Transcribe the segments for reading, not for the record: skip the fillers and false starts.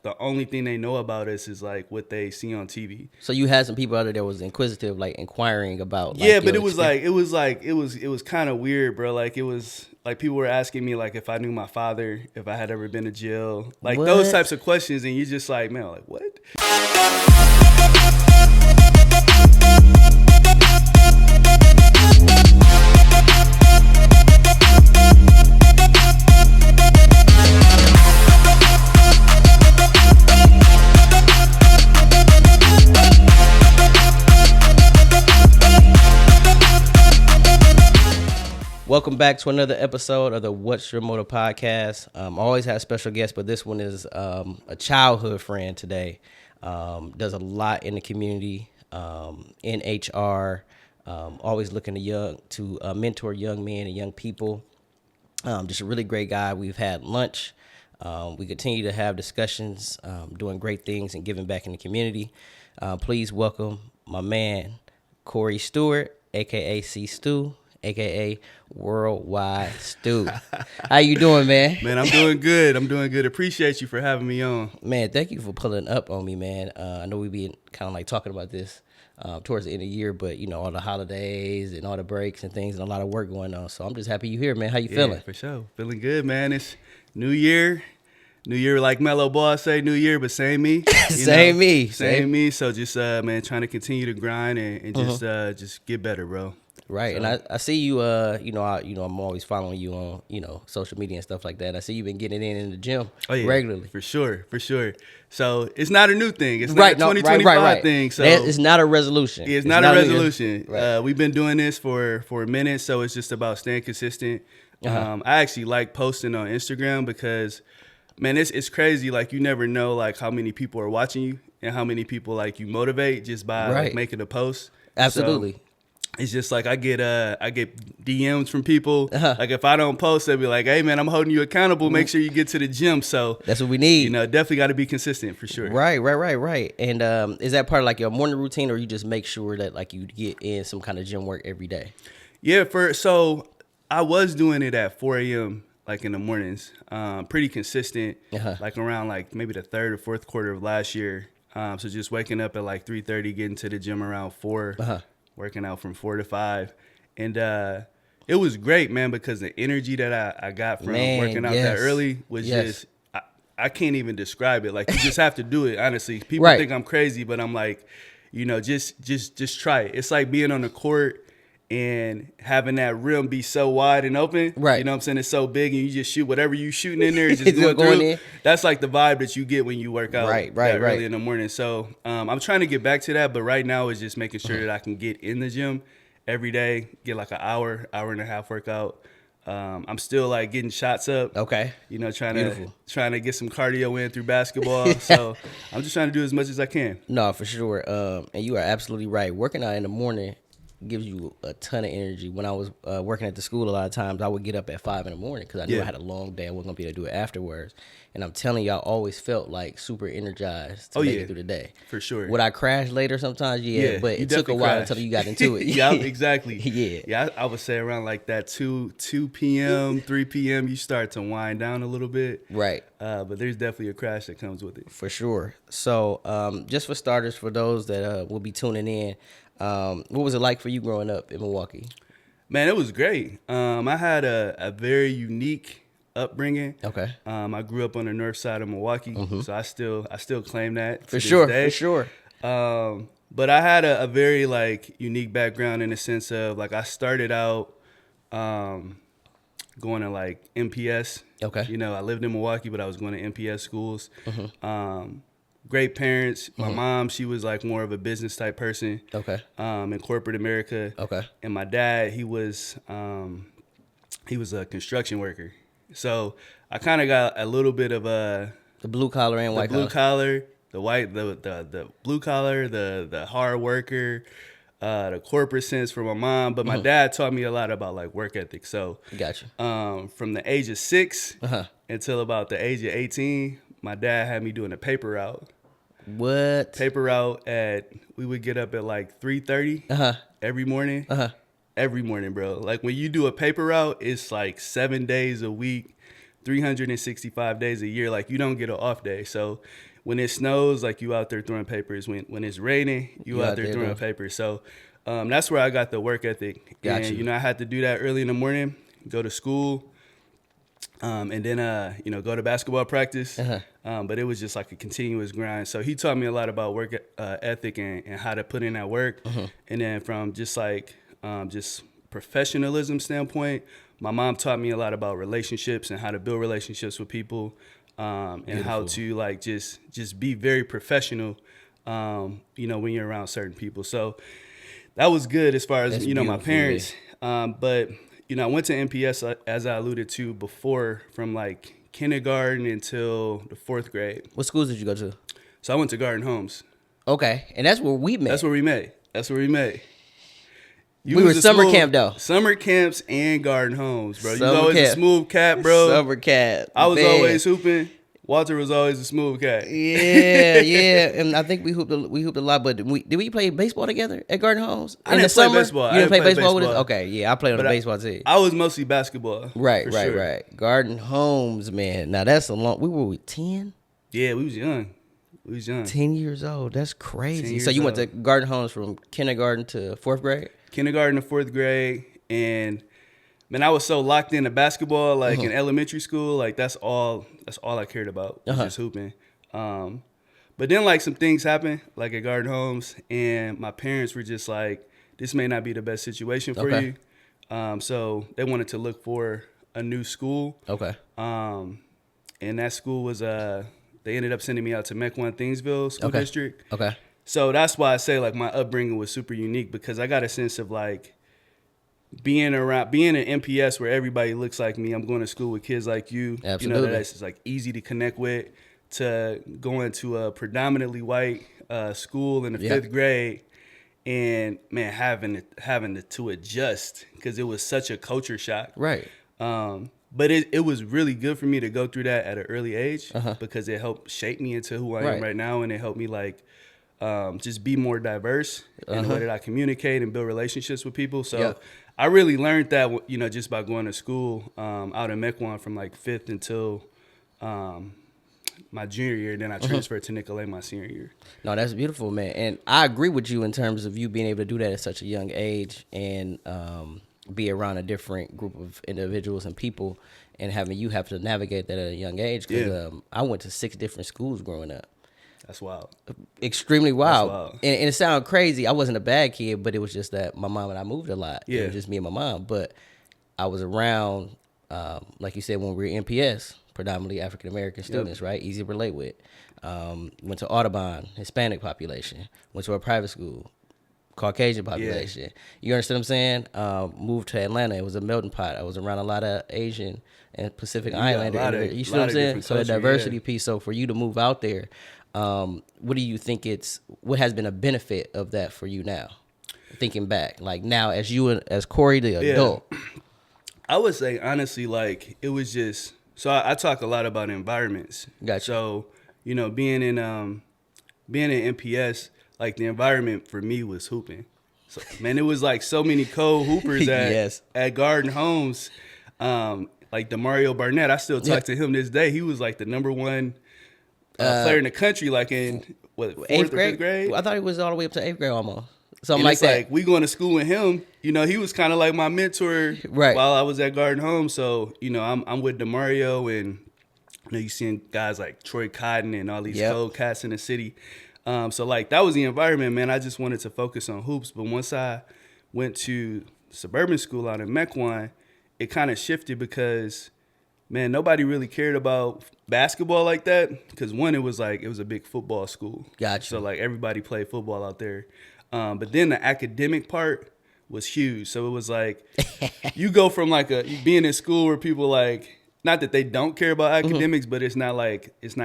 the only thing they know about us is like what they see on TV. So you had some people out there that was inquisitive, like inquiring about. Yeah, like, but it was kind of weird, bro. Like it was like people were asking me like if I knew my father, if I had ever been to jail, like those types of questions, and you just like, man, like what? Welcome back to another episode of the What's Your Motor podcast. I always have special guests, but this one is a childhood friend today. Does a lot in the community, in HR, always looking to mentor young men and young people. Just a really great guy. We've had lunch. We continue to have discussions, doing great things and giving back in the community. Please welcome my man, Corey Stewart, a.k.a. C. Stu, a.k.a. Worldwide Stu. How you doing, man? Man, I'm doing good. Appreciate you for having me on. Man, thank you for pulling up on me, man. I know we've been kind of like talking about this towards the end of the year, but, you know, all the holidays and all the breaks and things and a lot of work going on. So I'm just happy you're here, man. How you feeling? For sure. Feeling good, man. It's New Year. New Year, like Mellow Boss say, New Year, but same me. Same me. So just, man, trying to continue to grind and just get better, bro. Right, so. And I see you. I'm always following you on social media and stuff like that. I see you've been getting in the gym regularly. For sure. So it's not a new thing. It's not a 2025 thing. So it's not a resolution. It's not a resolution. Right. We've been doing this for a minute, so it's just about staying consistent. I actually like posting on Instagram because, man, it's crazy. Like you never know like how many people are watching you and how many people like you motivate just by like, making a post. Absolutely. So, it's just like I get DMs from people. Like if I don't post, they'll be like, "Hey man, I'm holding you accountable. Make sure you get to the gym." So that's what we need. You know, definitely got to be consistent for sure. Right. And is that part of like your morning routine, or you just make sure that like you get in some kind of gym work every day? Yeah, so I was doing it at 4 a.m. like in the mornings, pretty consistent. Like around like maybe the third or fourth quarter of last year. So just waking up at like 3:30, getting to the gym around 4. Working out from 4 to 5, and it was great, man, because the energy that I got from working out that early was just I can't even describe it. Like you just have to do it. Honestly, people think I'm crazy, but I'm like, you know, just try it. It's like being on the court and having that rim be so wide and open. Right. You know what I'm saying? It's so big, and you just shoot whatever you shooting in there. It's just going through. In. That's like the vibe that you get when you work out early in the morning. So I'm trying to get back to that, but right now it's just making sure that I can get in the gym every day, get like an hour and a half workout. I'm still like getting shots up. Okay. You know, trying to get some cardio in through basketball. So I'm just trying to do as much as I can. No, for sure. And you are absolutely right. Working out in the morning gives you a ton of energy. When I was working at the school, a lot of times I would get up at 5 in the morning because I knew I had a long day. I wasn't gonna be able to do it afterwards. And I'm telling you, I always felt like super energized to make it through the day. For sure. Would I crash later sometimes? Yeah, but it took a while until you got into it. Yeah, exactly. Yeah, I would say around like that 2 p.m., 3 p.m., you start to wind down a little bit. Right. But there's definitely a crash that comes with it. For sure. So just for starters, for those that will be tuning in, what was it like for you growing up in Milwaukee? Man, it was great. I had a very unique upbringing. Okay. I grew up on the north side of Milwaukee, so I still claim that for sure. But I had a very like unique background in the sense of like I started out going to like MPS. Okay. You know, I lived in Milwaukee, but I was going to MPS schools. Great parents. My mom, she was like more of a business type person. Okay. In corporate America. Okay. And my dad, he was a construction worker. So I kind of got a little bit of the blue collar and white collar. The blue collar, the hard worker, the corporate sense for my mom. But my dad taught me a lot about like work ethic. So gotcha. From the age of 6 until about the age of 18, my dad had me doing a paper route. What? Paper route we would get up at like 3:30 every morning. Every morning, bro. Like when you do a paper route, it's like 7 days a week, 365 days a year. Like you don't get an off day. So when it snows, like you out there throwing papers. When it's raining, you out there throwing papers. So that's where I got the work ethic. Gotcha. And I had to do that early in the morning, go to school, and then go to basketball practice. But it was just like a continuous grind. So he taught me a lot about work ethic and how to put in that work. And then from just professionalism standpoint, my mom taught me a lot about relationships and how to build relationships with people, and how to like just be very professional, when you're around certain people. So that was good as far as my parents. But I went to MPS as I alluded to before, from like kindergarten until the 4th grade. What schools did you go to? So I went to Garden Homes. Okay, and that's where we met. That's where we met. We were summer camp though. Summer camps and Garden Homes, bro. You was always a smooth cat, bro. Summer cat. I was always hooping. Walter was always a smooth cat. Yeah. And I think we hooped a lot. But did we play baseball together at Garden Homes? I didn't play baseball. You didn't play baseball with us? Okay, yeah, I played on the baseball team. I was mostly basketball. Right. Garden Homes, man. Now that's a long. We were 10. Yeah, we was young. 10 years old. That's crazy. So you went to Garden Homes from kindergarten to 4th grade? Kindergarten to 4th grade, and man, I was so locked into basketball, like in elementary school, like that's all I cared about, was just hooping. But then like some things happened, like at Garden Homes, and my parents were just like, this may not be the best situation for you. So they wanted to look for a new school. Okay. And that school was they ended up sending me out to Mequon Thingsville School District. Okay. So that's why I say like my upbringing was super unique, because I got a sense of like being in MPS where everybody looks like me. I'm going to school with kids like you. Absolutely. That's just like easy to connect with, to going to a predominantly white school in the 5th grade, and man, having to adjust, because it was such a culture shock. Right. But it was really good for me to go through that at an early age, because it helped shape me into who I am right now, and it helped me like just be more diverse in the way that I communicate and build relationships with people. So I really learned that, just by going to school out in Mequon from like 5th until my junior year. Then I transferred to Nicolay my senior year. No, that's beautiful, man. And I agree with you in terms of you being able to do that at such a young age, and be around a different group of individuals and people, and having you have to navigate that at a young age. Because I went to 6 different schools growing up. That's wild. Extremely wild. And it sounded crazy. I wasn't a bad kid, but it was just that my mom and I moved a lot. Yeah. It was just me and my mom. But I was around, like you said, when we were in MPS, predominantly African-American students, right? Easy to relate with. Went to Audubon, Hispanic population. Went to a private school, Caucasian population. You understand what I'm saying? Moved to Atlanta. It was a melting pot. I was around a lot of Asian and Pacific Islander. You see what I'm saying? So the diversity piece. So for you to move out there, what do you think what has been a benefit of that for you now, thinking back, like now as Corey the adult? I would say honestly, like it was just, so I talk a lot about environments. Gotcha. So being in MPS, like the environment for me was hooping. So man, it was like so many co-hoopers at Garden Homes, like DeMario Barnett. I still talk to him this day. He was like the number 1 player in the country, like in what, 4th or 5th grade? I thought he was all the way up to 8th grade almost. Something and like it's that. Like we going to school with him. He was kind of like my mentor while I was at Garden Home. So I'm with DeMario, and you seeing guys like Troy Cotton and all these cold cats in the city. So like that was the environment, man. I just wanted to focus on hoops. But once I went to Suburban school out in Mequon, it kind of shifted, because man, nobody really cared about basketball like that, because one, it was a big football school. Gotcha. So like everybody played football out there. But then the academic part was huge. So it was like you go from like being in school where people like, not that they don't care about academics, but it's not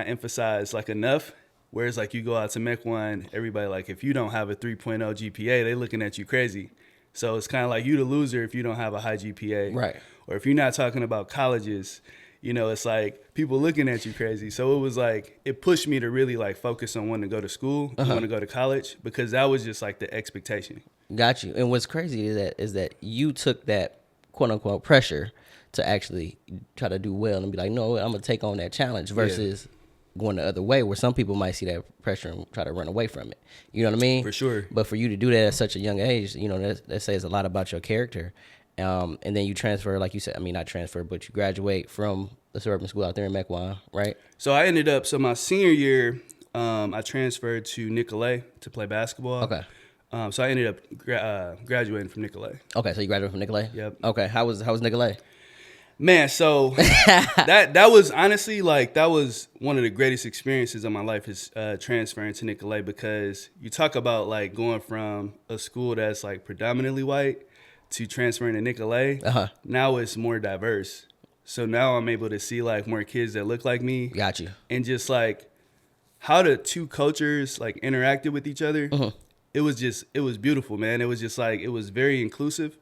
emphasized like enough. Whereas like you go out to Mequon, everybody like, if you don't have a 3.0 GPA, they looking at you crazy. So it's kind of like you the loser if you don't have a high GPA. Right. Or if you're not talking about colleges, it's like people looking at you crazy. So it was like, it pushed me to really like focus on wanting to go to school, want to go to college, because that was just like the expectation. Got you. And what's crazy is that you took that quote unquote pressure to actually try to do well and be like, no, I'm going to take on that challenge, versus going the other way, where some people might see that pressure and try to run away from it. You know what I mean? For sure. But for you to do that at such a young age, you know, that says a lot about your character. And then you transfer, like you said, I mean, not transfer, but you graduate from the Suburban school out there in Mequon, right? So I ended up, my senior year, I transferred to Nicolay to play basketball. Okay. So I ended up graduating from Nicolay. Okay, so you graduated from Nicolay? Yep. Okay, how was Nicolay? Man, so that was honestly, like, that was one of the greatest experiences of my life, is transferring to Nicolay, because you talk about, like, going from a school that's, like, predominantly white to transferring to Nicolay. Now it's more diverse. So now I'm able to see, like, more kids that look like me. Got you. And just, like, how the two cultures, like, interacted with each other. It was beautiful, man. It was just, like, it was very inclusive.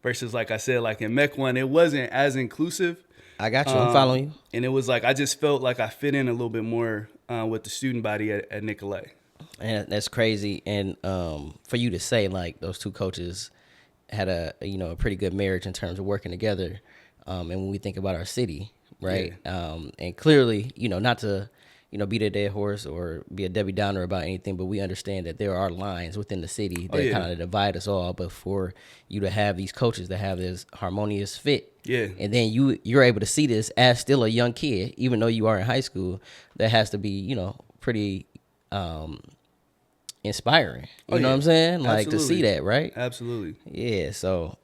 Versus, like I said, like in Mequon, it wasn't as inclusive. I got you. I'm following you. And it was like, I just felt like I fit in a little bit more with the student body at Nicolay. And that's crazy. And for you to say, like, those two coaches had a pretty good marriage in terms of working together. And when we think about our city, right? Yeah. And clearly, not to, beat a dead horse or be a Debbie Downer about anything, but we understand that there are lines within the city that kind of divide us all. But for you to have these coaches that have this harmonious fit, and then you're able to see this as still a young kid, even though you are in high school, that has to be, pretty inspiring. You know what I'm saying? Like, to see that, right? Absolutely. Yeah. So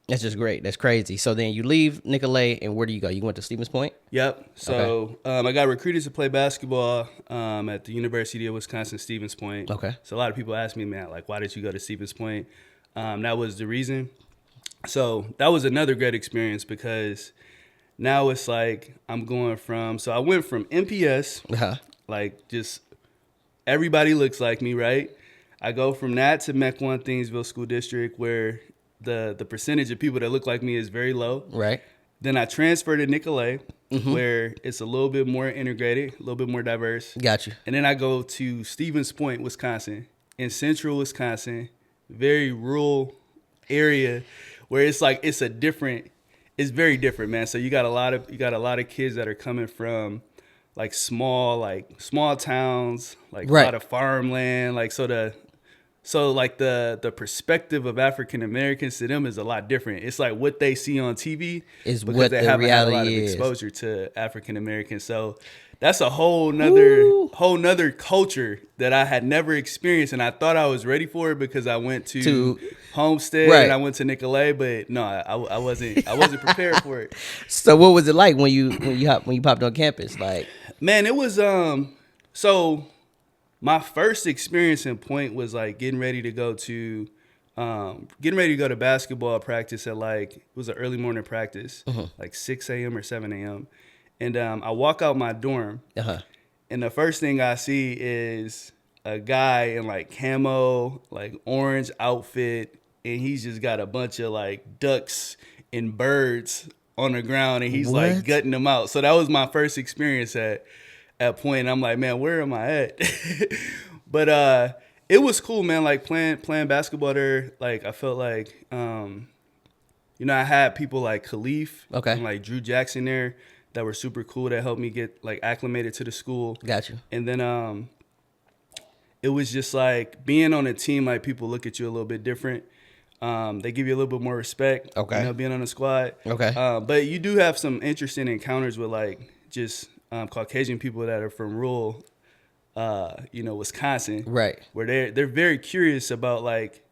that's just great. That's crazy. So then you leave Nicolay, and where do you go? You went to Stevens Point? Yep. So I got recruited to play basketball at the University of Wisconsin Stevens Point. Okay. So a lot of people ask me, man, like, why did you go to Stevens Point? That was the reason. So that was another great experience, because now it's like I'm going from, so I went from MPS, like, just everybody looks like me, right? I go from that to Mequon Thingsville School District, where the percentage of people that look like me is very low. Right. Then I transferred to Nicolay, where it's a little bit more integrated, a little bit more diverse. Got you. And then I go to Stevens Point, Wisconsin, in central Wisconsin, very rural area, where it's like it's very different, man. So you got a lot of kids that are coming from like small towns, like a lot of farmland, like so like the perspective of African Americans to them is a lot different. It's like what they see on TV is because what they the haven't had a lot of exposure to African Americans. So that's a whole nother culture that I had never experienced, and I thought I was ready for it because I went to Homestead and I went to Nicolay, but no, I wasn't prepared for it. So what was it like when you popped on campus? Like, man, it was so my first experience in Point was like getting ready to go to basketball practice at it was an early morning practice, like 6 a.m. or 7 a.m. And I walk out my dorm, and the first thing I see is a guy in like camo, like orange outfit, and he's just got a bunch of like ducks and birds on the ground, and he's like gutting them out. So that was my first experience at Point. I'm like, man, where am I at? But it was cool, man. Like playing basketball there. Like I felt like, I had people like Khalif and like Drew Jackson there that were super cool, that helped me get like acclimated to the school. Gotcha. And then it was just like being on a team, like people look at you a little bit different. They give you a little bit more respect. Being on a squad. But you do have some interesting encounters with like just Caucasian people that are from rural, Wisconsin, right? Where they're very curious about like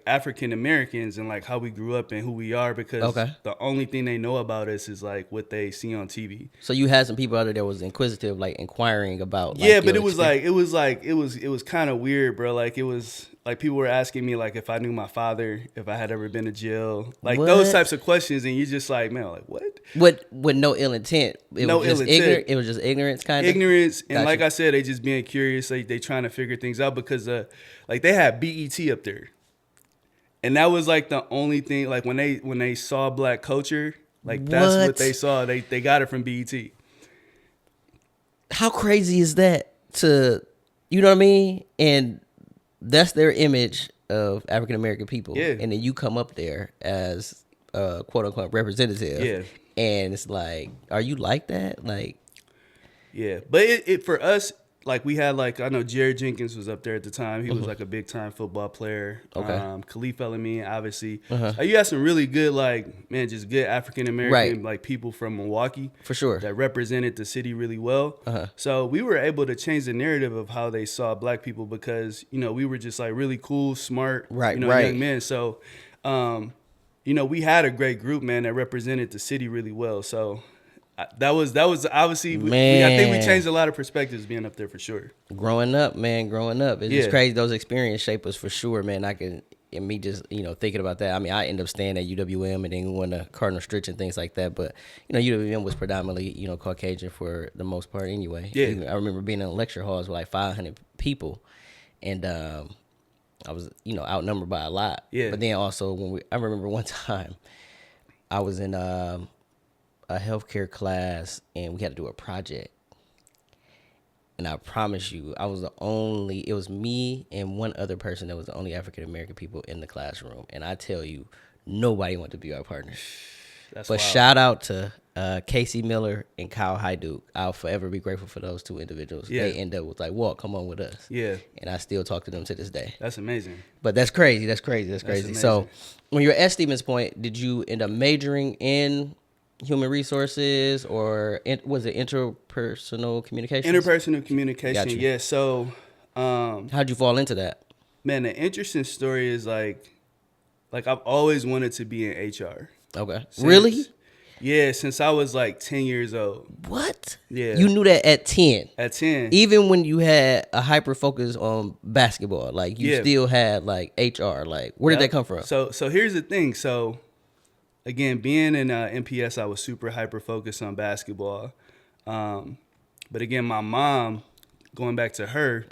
African Americans and like how we grew up and who we are, because the only thing they know about us is like what they see on TV. So you had some people out there that was inquisitive, like inquiring about. Like, but it was kind of weird, bro. Like it was like people were asking me like if I knew my father, if I had ever been to jail, like those types of questions, and you just like, man, like what? With no ill intent. It was just ignorance, kind of. Ignorance, and like I said, they just being curious. Like they trying to figure things out because like they had BET up there. And that was like the only thing, like when they saw black culture, like that's what they saw. They got it from BET. How crazy is that you know what I mean? And that's their image of African American people. Yeah. And then you come up there as a quote unquote representative. Yeah. And it's like, are you like that? Like, Yeah, but it for us, like we had like, I know Jared Jenkins was up there at the time. He was like a big time football player. Okay. Khalif El-Amin, obviously. You had some really good, like, man, just good African American like people from Milwaukee For sure. that represented the city really well. So we were able to change the narrative of how they saw black people because, you know, we were just like really cool, smart, you know, young men. So, you know, we had a great group, man, that represented the city really well. So that was obviously, I think we changed a lot of perspectives being up there for sure. Growing up. It's just crazy. Those experiences shape us for sure, man. And me just, you know, thinking about that. I mean, I ended up staying at UWM and then going to Cardinal Stritch and things like that. But, you know, UWM was predominantly, you know, Caucasian for the most part anyway. Yeah. I remember being in lecture halls with like 500 people. And I was, you know, outnumbered by a lot. Yeah. But then also I remember one time I was in a healthcare class and we had to do a project. And I promise you, it was me and one other person that was the only African-American people in the classroom. And I tell you, nobody wanted to be our partner. But wild. Shout out to Casey Miller and Kyle Hyduke. I'll forever be grateful for those two individuals. Yeah. They end up with like, Walt, come on with us. Yeah. And I still talk to them to this day. That's amazing. But that's crazy. So when you were at Stevens Point, did you end up majoring in human resources or was it interpersonal communication? Interpersonal communication, yeah. So how'd you fall into that? Man, the interesting story is like I've always wanted to be in HR. Okay. Really? Yeah, since I was like 10 years old. What? Yeah. You knew that at 10? At 10. Even when you had a hyper focus on basketball, like you still had like HR, like where did that come from? So here's the thing. So again, being in MPS, I was super hyper focused on basketball. But again, my mom, going back to her,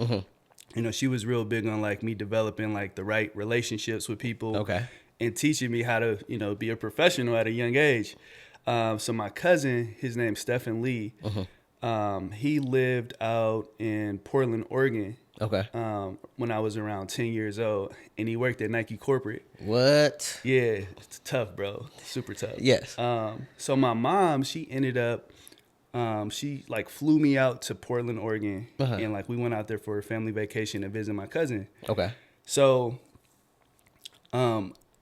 you know, she was real big on like me developing like the right relationships with people. Okay. And teaching me how to, you know, be a professional at a young age. So my cousin, his name's Stephen Lee, he lived out in Portland, Oregon. Okay. When I was around 10 years old, and he worked at Nike corporate. What? Yeah, it's tough, bro. Super tough. Yes. So my mom, she ended up, she like flew me out to Portland, Oregon, and like we went out there for a family vacation to visit my cousin. Okay. So,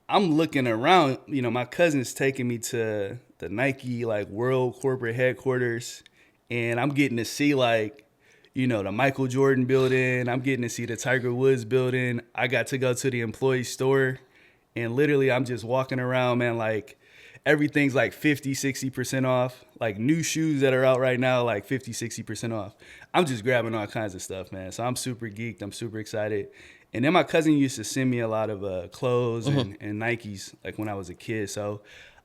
I'm looking around, you know, my cousin's taking me to the Nike like world corporate headquarters, and I'm getting to see like, you know, the Michael Jordan building. I'm getting to see the Tiger Woods building. I got to go to the employee store, and literally I'm just walking around, man, like everything's like 50, 60% off. Like new shoes that are out right now, like 50, 60% off. I'm just grabbing all kinds of stuff, man. So I'm super geeked. I'm super excited. And then my cousin used to send me a lot of clothes and Nikes, like when I was a kid. So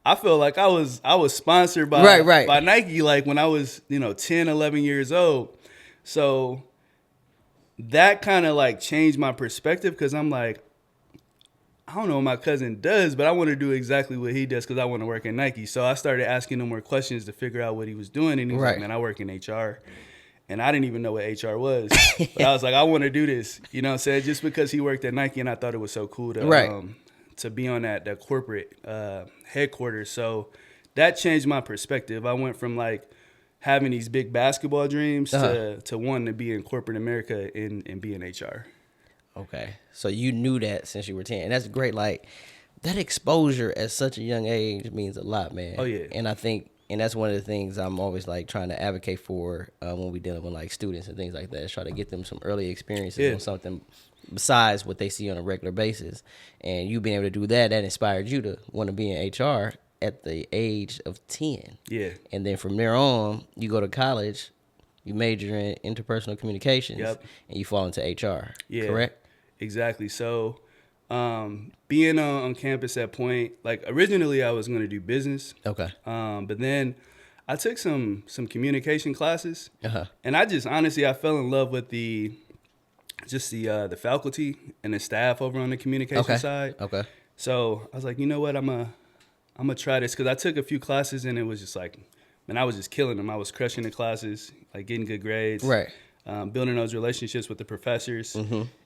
I feel like I was sponsored by Nike, like when I was, you know, 10, 11 years old. So that kind of like changed my perspective because I'm like, I don't know what my cousin does, but I want to do exactly what he does because I want to work at Nike. So I started asking him more questions to figure out what he was doing. And he was like, man, I work in HR. And I didn't even know what HR was. But I was like, I want to do this. You know what I'm saying? Just because he worked at Nike and I thought it was so cool to be on that corporate headquarters. So that changed my perspective. I went from like having these big basketball dreams to wanting to be in corporate America and be in HR. Okay. So you knew that since you were 10. And that's great. Like that exposure at such a young age means a lot, man. Oh, yeah. And I think, and that's one of the things I'm always like trying to advocate for when we're dealing with like students and things like that, is try to get them some early experiences on something besides what they see on a regular basis. And you being able to do that, that inspired you to want to be in HR at the age of 10. Yeah. And then from there on, you go to college, you major in interpersonal communications, and you fall into HR. Yeah. Correct? Exactly. So being on campus at Point, like originally I was going to do business. Okay. But then I took some communication classes, and I just honestly I fell in love with the faculty and the staff over on the communication side. Okay. So I was like, you know what, I'm gonna try this because I took a few classes and it was just like, man, I was just killing them. I was crushing the classes, like getting good grades, right? Building those relationships with the professors,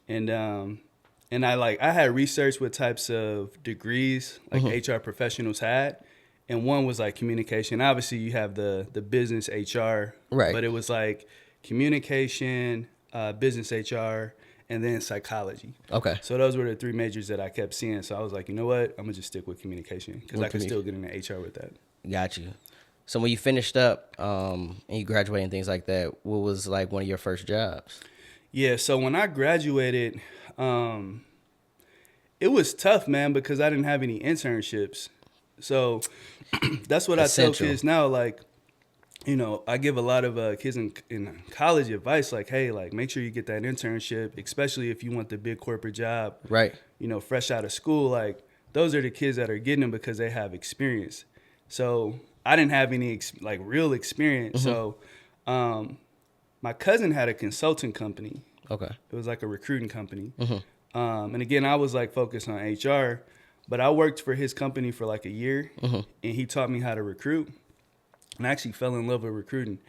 and I had researched what types of degrees like HR professionals had, and one was like communication. Obviously, you have the business HR, right? But it was like communication, business HR, and then psychology. Okay. So those were the 3 majors that I kept seeing. So I was like, you know what? I'm gonna just stick with communication because I could still get into HR with that. Got you. So when you finished up and you graduated and things like that, what was like one of your first jobs? Yeah. So when I graduated, it was tough, man, because I didn't have any internships. So that's what Essential. I tell kids now. Like, you know, I give a lot of kids in college advice, like, hey, like, make sure you get that internship, especially if you want the big corporate job. Right. You know, fresh out of school, like, those are the kids that are getting them because they have experience. So I didn't have any, real experience. So my cousin had a consulting company. Okay. It was like a recruiting company. And again, I was, like, focused on HR. But I worked for his company for, like, a year, and he taught me how to recruit. And I actually fell in love with recruiting.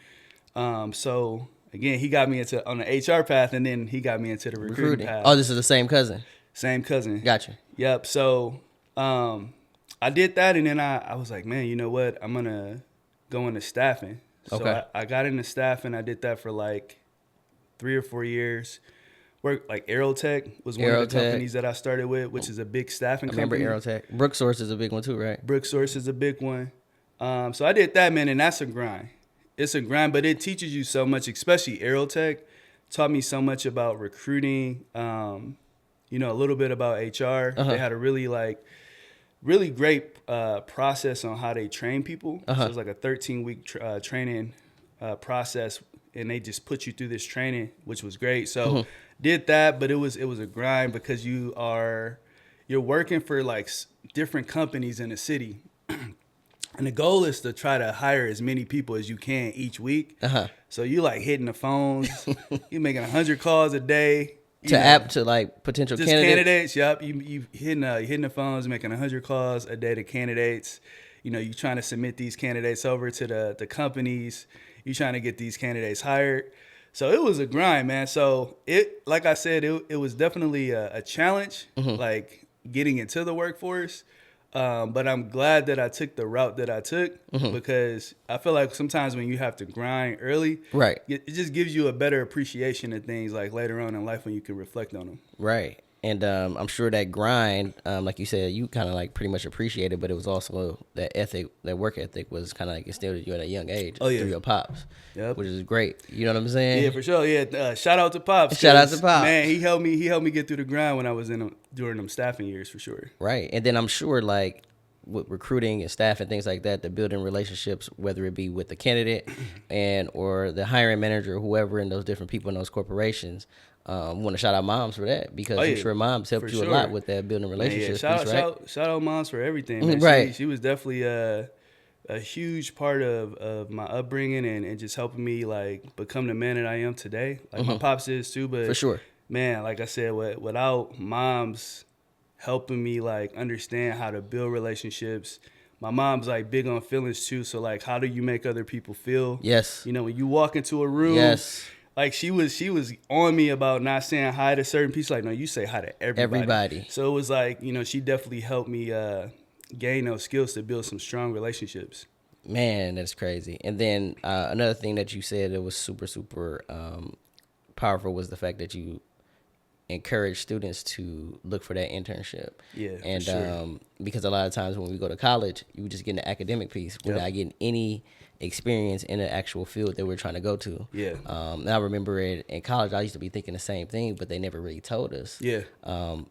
So again, he got me on the HR path, and then he got me into the recruiting path. Oh, this is the same cousin. Same cousin. Gotcha. Yep. So I did that, and then I was like, man, you know what? I'm gonna go into staffing. So Okay. I got into staffing. I did that for like 3 or 4 years. Worked like Aerotech was one of the companies that I started with, which is a big staffing company. I remember Aerotech. Brooksource is a big one too, right? Brooksource is a big one. So I did that, man, and that's a grind. It's a grind, but it teaches you so much, especially Aerotech. Taught me so much about recruiting, you know, a little bit about HR. They had a really great process on how they train people. So it was like a 13-week training process, and they just put you through this training, which was great. So did that, but it was a grind because you're working for like different companies in the city. And the goal is to try to hire as many people as you can each week. So you like hitting the phones. You're making 100 calls a day. To like potential just candidates. Yep. You hitting the phones, making 100 calls a day to candidates. You know, you trying to submit these candidates over to the companies. You trying to get these candidates hired. So it was a grind, man. So like I said, it was definitely a challenge, like getting into the workforce. But I'm glad that I took the route that I took because I feel like sometimes when you have to grind early, right, it just gives you a better appreciation of things like later on in life when you can reflect on them. Right. And I'm sure that grind, like you said, you kind of like pretty much appreciated, but it was also that ethic, that work ethic was kind of like instilled in you at a young age through your pops, which is great. You know what I'm saying? Yeah, for sure. Yeah, shout out to Pops. Shout out to Pops. Man, he helped me get through the grind when I was during them staffing years for sure. Right, and then I'm sure like with recruiting and staff and things like that, the building relationships, whether it be with the candidate or the hiring manager or whoever in those different people in those corporations. Want to shout out moms for that because I'm sure moms helped you a lot with that building relationships. Shout out moms for everything. Man. Right, she was definitely a huge part of my upbringing and just helping me like become the man that I am today. Like my pops is too, but for sure, man, like I said, without moms helping me like understand how to build relationships. My mom's like big on feelings too. So like, how do you make other people feel? Yes. You know, when you walk into a room. Yes. Like she was on me about not saying hi to certain people. Like, no, you say hi to everybody. So it was like, you know, she definitely helped me gain those skills to build some strong relationships. Man, that's crazy. And then another thing that you said that was super, super powerful was the fact that you encourage students to look for that internship. Yeah, and for sure. Because a lot of times when we go to college, you just get an academic piece without getting any experience in the actual field that we're trying to go to. Yeah. And I remember in college, I used to be thinking the same thing, but they never really told us. Yeah.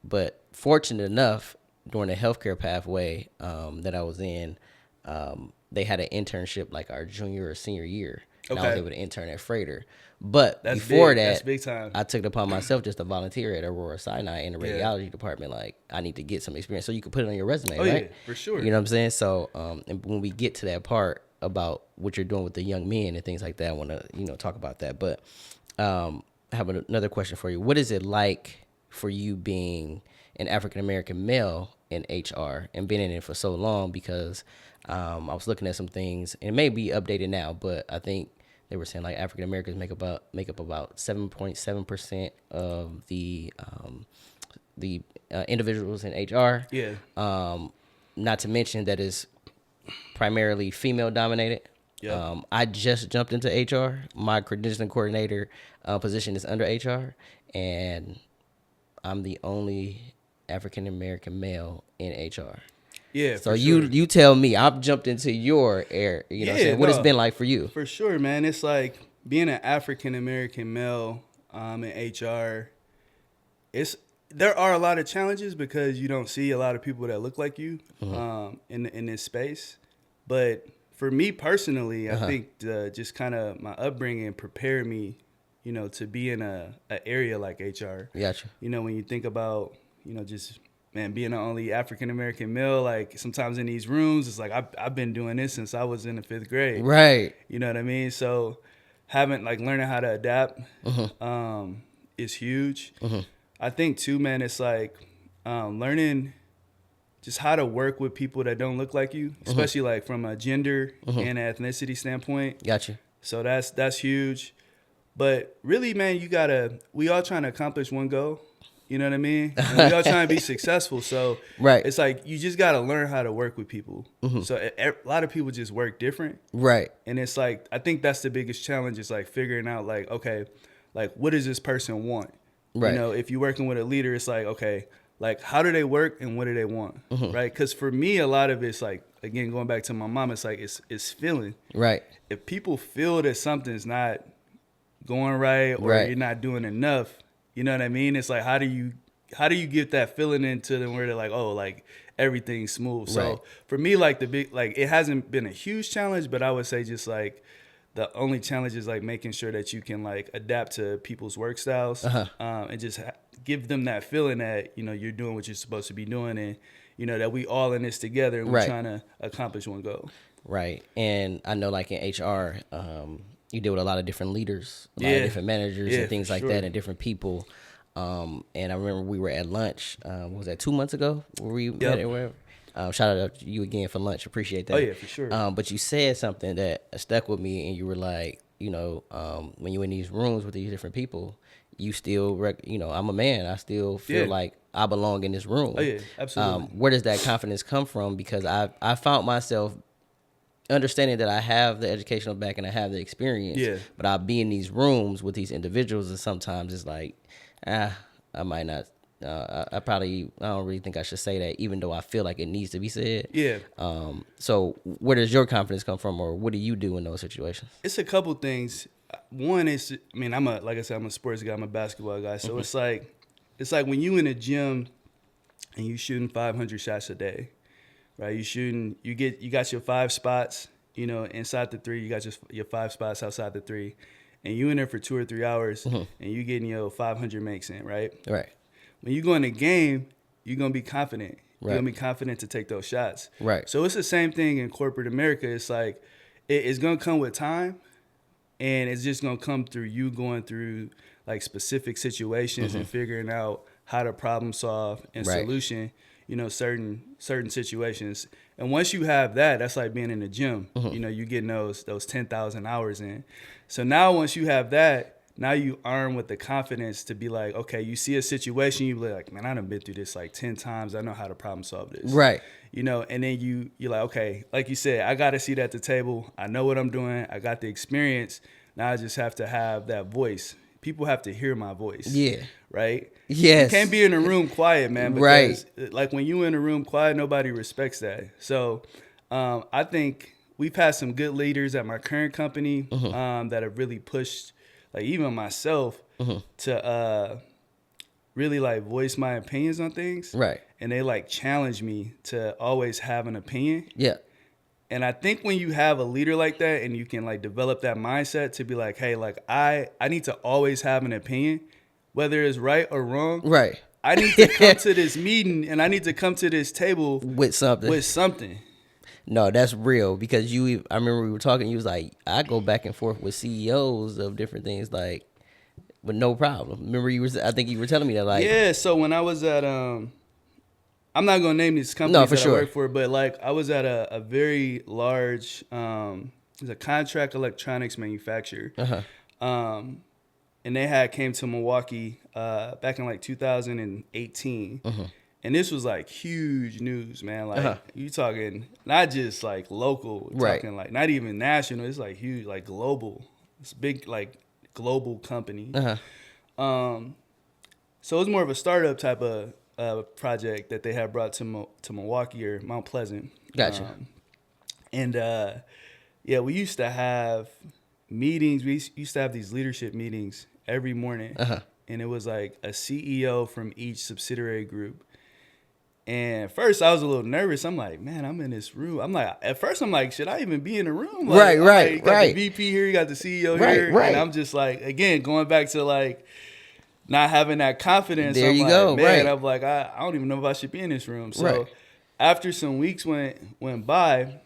But fortunate enough, during the healthcare pathway that I was in, they had an internship like our junior or senior year. And I was able to intern at Freighter. But before that, that's big time. I took it upon myself just to volunteer at Aurora Sinai in the radiology department. Like, I need to get some experience so you can put it on your resume, right? Yeah, for sure. You know what I'm saying? So, and when we get to that part about what you're doing with the young men and things like that, I want to, talk about that. But I have another question for you. What is it like for you being an African-American male in HR and been in it for so long? Because I was looking at some things, and it may be updated now, but I think they were saying like African Americans make up about 7.7% of the individuals in HR. Yeah. Not to mention that is primarily female dominated. Yep. I just jumped into HR. My credentialing coordinator position is under HR, and I'm the only African American male in HR. Yeah. So for sure. you tell me. I've jumped into your air. You know, what I'm saying? What it's been like for you? For sure, man. It's like being an African American male in HR. There are a lot of challenges because you don't see a lot of people that look like you in this space. But for me personally, I think just kind of my upbringing prepared me, you know, to be in a area like HR. Gotcha. You know, when you think about, you know, just man being the only African American male, like sometimes in these rooms, it's like I've been doing this since I was in the 5th grade. Right. You know what I mean? So learning how to adapt is huge. I think too, man, it's like learning just how to work with people that don't look like you, especially like from a gender and ethnicity standpoint. Gotcha. So that's huge. But really, man, we all trying to accomplish one goal. You know what I mean? And we all trying to be successful. So right. It's like you just got to learn how to work with people. So a lot of people just work different. Right. And it's like, I think that's the biggest challenge is like figuring out like, okay, like what does this person want? Right. You know, if you're working with a leader, it's like, okay, like how do they work and what do they want? Right. Because for me, a lot of it's like, again, going back to my mom, it's like, it's feeling. Right. If people feel that something's not going right or you're not doing enough, you know what I mean? It's like, how do you get that feeling into them where they're like, oh, like everything's smooth. So for me, like it hasn't been a huge challenge, but I would say just like the only challenge is like making sure that you can like adapt to people's work styles and just give them that feeling that, you know, you're doing what you're supposed to be doing and, you know, that we all in this together and we're trying to accomplish one goal. Right. And I know like in HR, you deal with a lot of different leaders, a lot of different managers and things like that and different people. And I remember we were at lunch, what was that, 2 months ago? Where we met or whatever? Shout out to you again for lunch. Appreciate that. Oh, yeah, for sure. But you said something that stuck with me, and you were like, you know, when you're in these rooms with these different people, you still, you know, I'm a man. I still feel like I belong in this room. Oh, yeah, absolutely. Where does that confidence come from? Because I found myself understanding that I have the educational back and I have the experience, but I'll be in these rooms with these individuals, and sometimes it's like, I might not. I don't really think I should say that, even though I feel like it needs to be said. Yeah. So where does your confidence come from, or what do you do in those situations? It's a couple things. One is, I mean, like I said, I'm a sports guy, I'm a basketball guy. So it's like when you in a gym and you shooting 500 shots a day, right? You got your 5 spots, you know, inside the 3. You got your 5 spots outside the 3, and you in there for 2 or 3 hours, and you getting your 500 makes in, right? Right. When you go in the game, you're gonna be confident. You're gonna be confident to take those shots. Right. So it's the same thing in corporate America. It's like it's gonna come with time, and it's just gonna come through you going through like specific situations and figuring out how to problem solve and solution, you know, certain situations. And once you have that, that's like being in the gym. You know, you getting those 10,000 hours in. So now once you have that, now you arm with the confidence to be like, okay, you see a situation, you be like, man, I done been through this like 10 times. I know how to problem solve this. Right. You know, and then you're like, okay, like you said, I got a seat at the table. I know what I'm doing. I got the experience. Now I just have to have that voice. People have to hear my voice. Yeah. Right? Yes. You can't be in a room quiet, man. Because like when you in a room quiet, nobody respects that. So I think we've had some good leaders at my current company that have really pushed, like even myself, to really like voice my opinions on things. Right. And they like challenge me to always have an opinion. Yeah. And I think when you have a leader like that and you can like develop that mindset to be like, hey, like I need to always have an opinion, whether it's right or wrong. Right. I need to come to this meeting and I need to come to this table with something. No, that's real, because I remember we were talking, you was like, I go back and forth with CEOs of different things, like, with no problem. Remember I think you were telling me that, like. Yeah, so when I was at, I'm not going to name these companies I work for, but like I was at a very large, it's a contract electronics manufacturer. And they came to Milwaukee back in like 2018. And this was like huge news, man. Like you talking not just like local, talking like not even national. It's like huge, like global. It's big, like global company. So it was more of a startup type of project that they had brought to Milwaukee or Mount Pleasant. Gotcha. We used to have meetings. We used to have these leadership meetings every morning, and it was like a CEO from each subsidiary group. And at first, I was a little nervous. I'm like, man, I'm in this room. At first, I'm like, should I even be in the room? Like, right. You got the VP here, you got the CEO here. And I'm just like, again, going back to like not having that confidence. There I'm you like, go. Man, I'm like, I don't even know if I should be in this room. So after some weeks went by,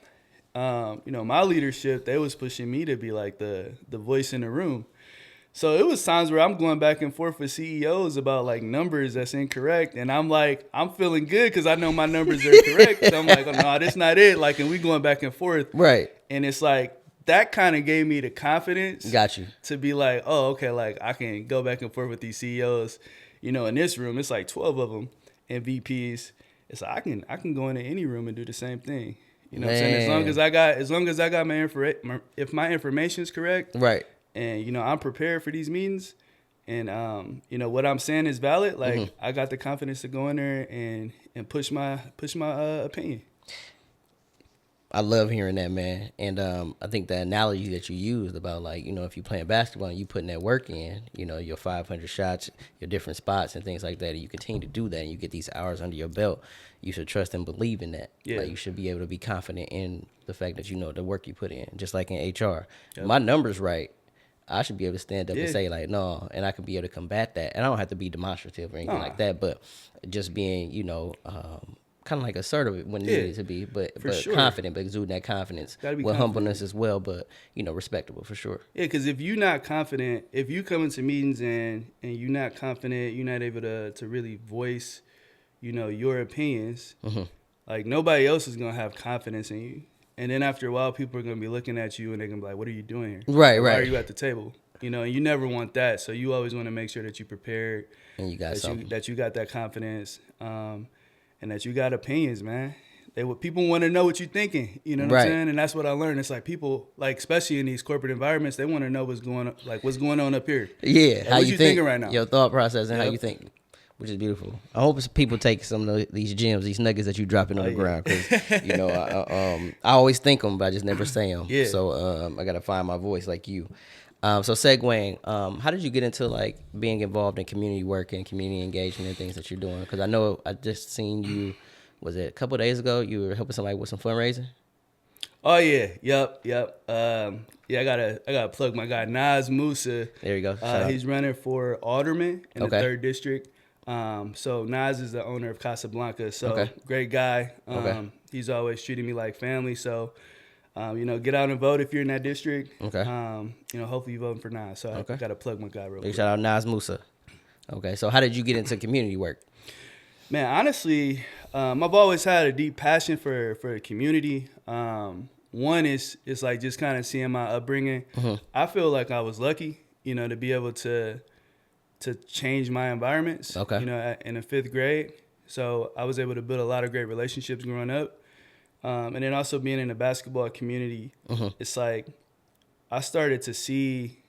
my leadership, they was pushing me to be like the voice in the room. So it was times where I'm going back and forth with CEOs about like numbers that's incorrect. And I'm like, I'm feeling good because I know my numbers are correct. So I'm like, oh, no, that's not it. Like, and we going back and forth. Right. And it's like, that kind of gave me the confidence. Got you. To be like, oh, okay, like I can go back and forth with these CEOs. In this room, it's like 12 of them and VPs. It's like I can go into any room and do the same thing. You know what I'm saying? As long as I got if my information is correct. Right. And, I'm prepared for these meetings and, what I'm saying is valid. Like I got the confidence to go in there and push my opinion. I love hearing that, man. And I think the analogy that you used about like, if you're playing basketball and you putting that work in, your 500 shots, your different spots and things like that, and you continue to do that and you get these hours under your belt, you should trust and believe in that. Yeah. Like you should be able to be confident in the fact that the work you put in, just like in HR. Yep. My numbers right. I should be able to stand up and say like, no, and I can be able to combat that. And I don't have to be demonstrative or anything like that, but just being, kind of like assertive when needed to be, but sure. Confident, but exuding that confidence with humbleness as well, but, respectable for sure. Yeah, because if you're not confident, if you come into meetings and you're not confident, you're not able to really voice, your opinions, like nobody else is going to have confidence in you. And then after a while, people are going to be looking at you and they're going to be like, what are you doing here? Right. Why are you at the table? And you never want that. So you always want to make sure that you're prepared. And you got something. That you got that confidence and that you got opinions, man. People want to know what you're thinking. You know what I'm saying? And that's what I learned. It's like people, like especially in these corporate environments, they want to know what's going on up here. Yeah. Like, how you thinking right now? Your thought process and how you think. Which is beautiful. I hope people take some of these gems, these nuggets that you dropping on the ground. Because, I always think them, but I just never say them. Yeah. So I got to find my voice like you. So segueing, how did you get into like being involved in community work and community engagement and things that you're doing? Because I know I just seen you, was it a couple of days ago, you were helping somebody with some fundraising? Oh yeah, yep. I gotta plug my guy Nas Musa. There you go. He's running for alderman in the 3rd district. So Nas is the owner of Casablanca. So great guy. He's always treating me like family. So, get out and vote if you're in that district. Okay. Hopefully you're voting for Nas. So I got to plug my guy real quick. Shout out Nas Musa. Okay. So how did you get into community work? Man, honestly, I've always had a deep passion for the community. One is like just kind of seeing my upbringing. I feel like I was lucky, to be able to change my environments, in the 5th grade. So I was able to build a lot of great relationships growing up. And then also being in the basketball community, it's like I started to see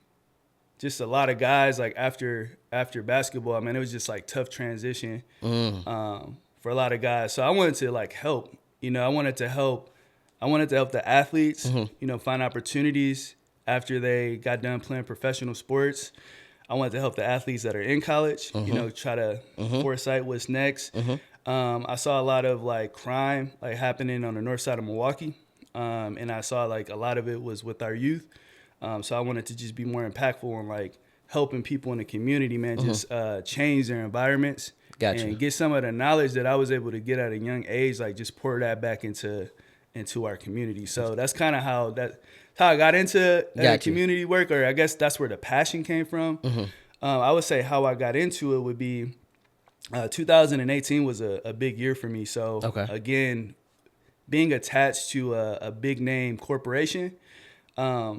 just a lot of guys like after basketball. I mean, it was just like tough transition for a lot of guys. So I wanted to like help, I wanted to help the athletes, find opportunities after they got done playing professional sports. I wanted to help the athletes that are in college, try to foresight what's next. I saw a lot of like crime like happening on the north side of Milwaukee. And I saw like a lot of it was with our youth. So I wanted to just be more impactful on like helping people in the community, man, just change their environments. Gotcha. And get some of the knowledge that I was able to get at a young age, like just pour that back into our community. So that's kind of how I got into community work, or I guess that's where the passion came from. I would say how I got into it would be 2018 was a big year for me. So again, being attached to a big name corporation, a